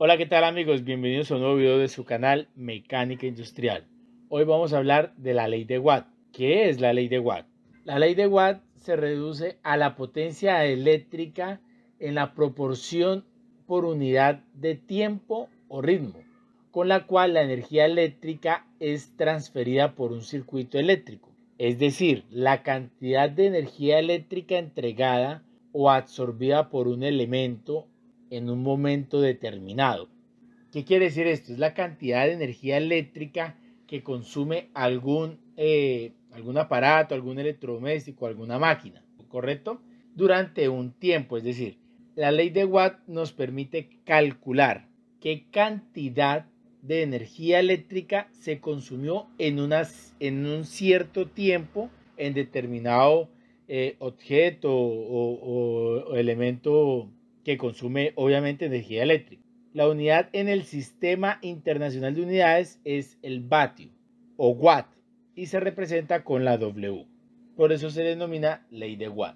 Hola, ¿qué tal amigos? Bienvenidos a un nuevo video de su canal Mecánica Industrial. Hoy vamos a hablar de la ley de Watt. ¿Qué es la ley de Watt? La ley de Watt se reduce a la potencia eléctrica en la proporción por unidad de tiempo o ritmo, con la cual la energía eléctrica es transferida por un circuito eléctrico. Es decir, la cantidad de energía eléctrica entregada o absorbida por un elemento en un momento determinado. ¿Qué quiere decir esto? Es la cantidad de energía eléctrica que consume algún aparato, algún electrodoméstico, alguna máquina, ¿correcto? Durante un tiempo, es decir, la ley de Watt nos permite calcular qué cantidad de energía eléctrica se consumió en un cierto tiempo en determinado objeto o elemento que consume obviamente energía eléctrica. La unidad en el Sistema Internacional de Unidades es el vatio o watt y se representa con la W. Por eso se denomina ley de Watt.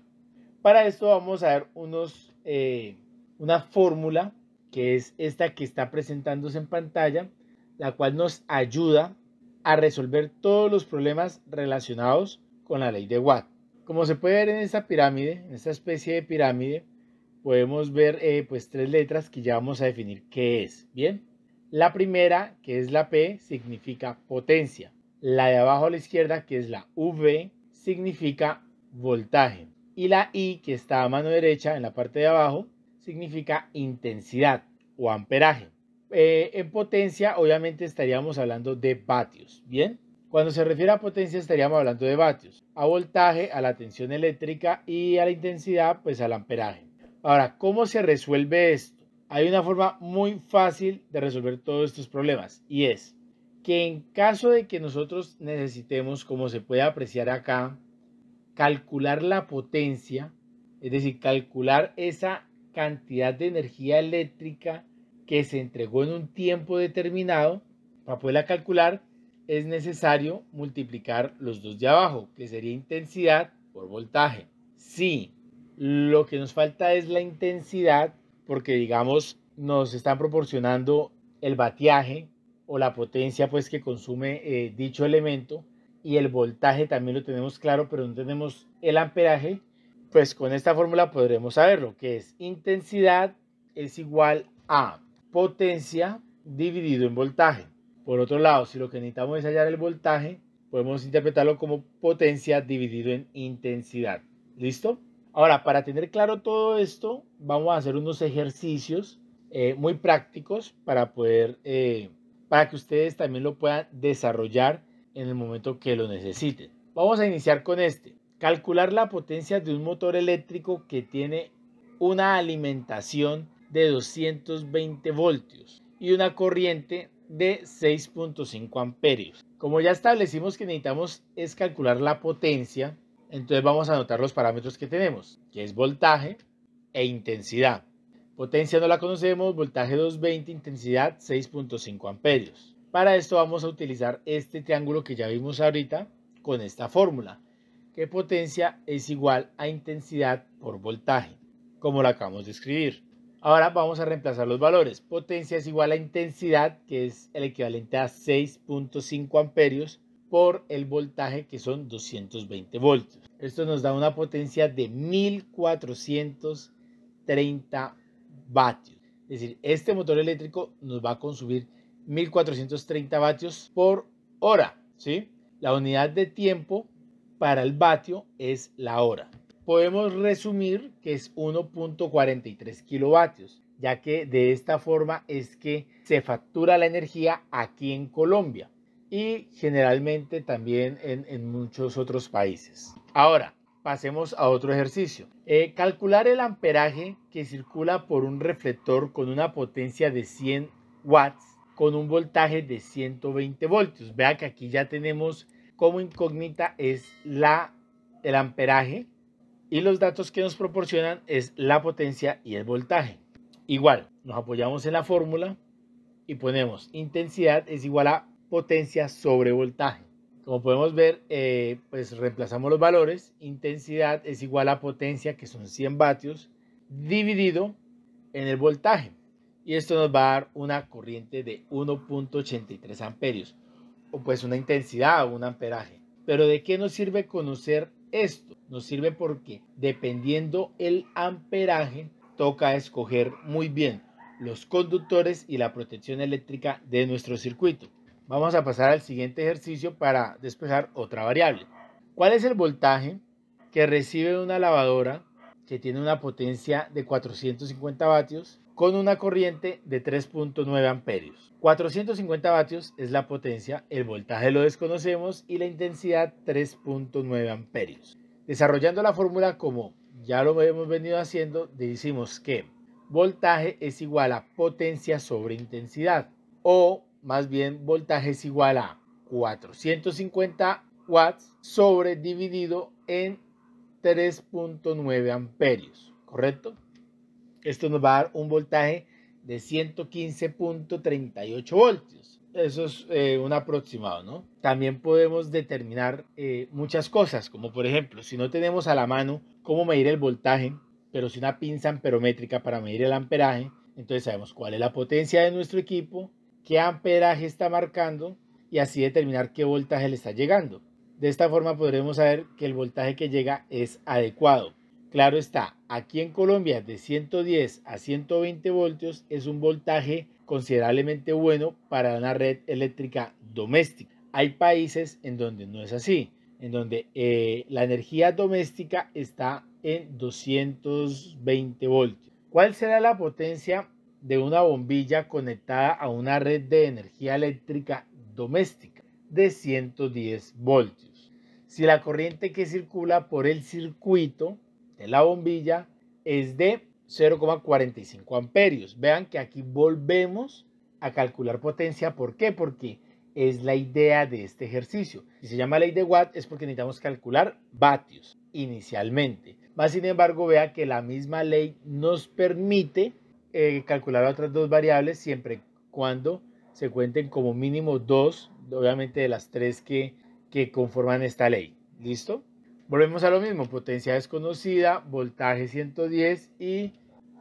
Para esto vamos a ver una fórmula que es esta que está presentándose en pantalla, la cual nos ayuda a resolver todos los problemas relacionados con la ley de Watt. Como se puede ver en esta pirámide, en esta especie de pirámide, podemos ver pues tres letras que ya vamos a definir qué es. Bien, la primera, que es la P, significa potencia. La de abajo a la izquierda, que es la V, significa voltaje. Y la I, que está a mano derecha en la parte de abajo, significa intensidad o amperaje. En potencia, obviamente estaríamos hablando de vatios. Bien, cuando se refiere a potencia estaríamos hablando de vatios. A voltaje, a la tensión eléctrica, y a la intensidad, pues al amperaje. Ahora, ¿cómo se resuelve esto? Hay una forma muy fácil de resolver todos estos problemas, y es que en caso de que nosotros necesitemos, como se puede apreciar acá, calcular la potencia, es decir, calcular esa cantidad de energía eléctrica que se entregó en un tiempo determinado, para poderla calcular es necesario multiplicar los dos de abajo, que sería intensidad por voltaje. Sí, lo que nos falta es la intensidad, porque digamos nos están proporcionando el vatiaje o la potencia pues que consume dicho elemento, y el voltaje también lo tenemos claro, pero no tenemos el amperaje. Pues con esta fórmula podremos saberlo, que es intensidad es igual a potencia dividido en voltaje. Por otro lado, si lo que necesitamos es hallar el voltaje, podemos interpretarlo como potencia dividido en intensidad. ¿Listo? Ahora, para tener claro todo esto, vamos a hacer unos ejercicios muy prácticos para que ustedes también lo puedan desarrollar en el momento que lo necesiten. Vamos a iniciar con este. Calcular la potencia de un motor eléctrico que tiene una alimentación de 220 voltios y una corriente de 6.5 amperios. Como ya establecimos que necesitamos es calcular la potencia, entonces vamos a anotar los parámetros que tenemos, que es voltaje e intensidad. Potencia no la conocemos, voltaje 220, intensidad 6.5 amperios. Para esto vamos a utilizar este triángulo que ya vimos ahorita con esta fórmula, que potencia es igual a intensidad por voltaje, como lo acabamos de escribir. Ahora vamos a reemplazar los valores. Potencia es igual a intensidad, que es el equivalente a 6.5 amperios, por el voltaje, que son 220 voltios. Esto nos da una potencia de 1430 vatios. Es decir, este motor eléctrico nos va a consumir 1430 vatios por hora, ¿sí? La unidad de tiempo para el vatio es la hora. Podemos resumir que es 1.43 kilovatios, ya que de esta forma es que se factura la energía aquí en Colombia y generalmente también en muchos otros países. Ahora, pasemos a otro ejercicio. Calcular el amperaje que circula por un reflector con una potencia de 100 watts con un voltaje de 120 voltios. Vea que aquí ya tenemos como incógnita es el amperaje, y los datos que nos proporcionan es la potencia y el voltaje. Igual, nos apoyamos en la fórmula y ponemos intensidad es igual a potencia sobre voltaje. Como podemos ver, pues reemplazamos los valores. Intensidad es igual a potencia, que son 100 vatios, dividido en el voltaje. y esto nos va a dar una corriente de 1.83 amperios, o pues una intensidad o un amperaje. Pero ¿de qué nos sirve conocer esto? Nos sirve porque dependiendo el amperaje, toca escoger muy bien los conductores y la protección eléctrica de nuestro circuito. Vamos a pasar al siguiente ejercicio para despejar otra variable. ¿Cuál es el voltaje que recibe una lavadora que tiene una potencia de 450 vatios con una corriente de 3.9 amperios? 450 vatios es la potencia, el voltaje lo desconocemos y la intensidad 3.9 amperios. Desarrollando la fórmula como ya lo hemos venido haciendo, decimos que voltaje es igual a potencia sobre intensidad, o más bien voltaje es igual a 450 watts sobre dividido en 3.9 amperios, ¿correcto? Esto nos va a dar un voltaje de 115.38 voltios. Eso es un aproximado, ¿no? También podemos determinar muchas cosas, como por ejemplo, si no tenemos a la mano cómo medir el voltaje, pero si una pinza amperométrica para medir el amperaje, entonces sabemos cuál es la potencia de nuestro equipo, qué amperaje está marcando y así determinar qué voltaje le está llegando. De esta forma podremos saber que el voltaje que llega es adecuado. Claro está, aquí en Colombia de 110 a 120 voltios es un voltaje considerablemente bueno para una red eléctrica doméstica. Hay países en donde no es así, en donde la energía doméstica está en 220 voltios. ¿Cuál será la potencia de una bombilla conectada a una red de energía eléctrica doméstica? De 110 voltios. Si la corriente que circula por el circuito de la bombilla es de 0,45 amperios. Vean que aquí volvemos a calcular potencia. ¿Por qué? Porque es la idea de este ejercicio. Si se llama ley de Watt es porque necesitamos calcular vatios inicialmente. Más sin embargo, vea que la misma ley nos permite calcular otras dos variables siempre y cuando se cuenten como mínimo dos, obviamente de las tres que conforman esta ley. ¿Listo? Volvemos a lo mismo, potencia desconocida, voltaje 110 y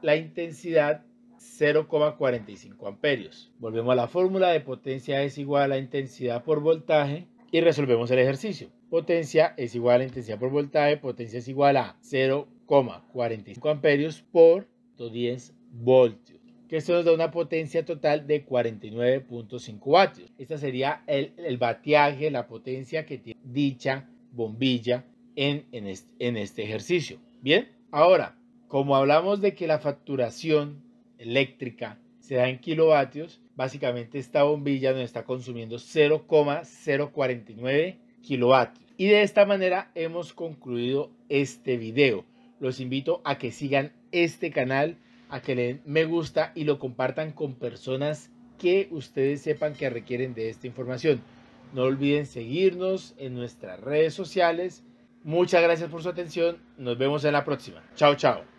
la intensidad 0,45 amperios. Volvemos a la fórmula de potencia es igual a la intensidad por voltaje y resolvemos el ejercicio. Potencia es igual a intensidad por voltaje, potencia es igual a 0,45 amperios por 110 voltios. Que esto nos da una potencia total de 49.5 vatios. Esta sería el vatiaje, la potencia que tiene dicha bombilla en este ejercicio. Bien, ahora, como hablamos de que la facturación eléctrica se da en kilovatios, básicamente esta bombilla nos está consumiendo 0,049 kilovatios. Y de esta manera hemos concluido este video. Los invito a que sigan este canal, a que le den me gusta y lo compartan con personas que ustedes sepan que requieren de esta información. No olviden seguirnos en nuestras redes sociales. Muchas gracias por su atención. Nos vemos en la próxima. Chao, chao.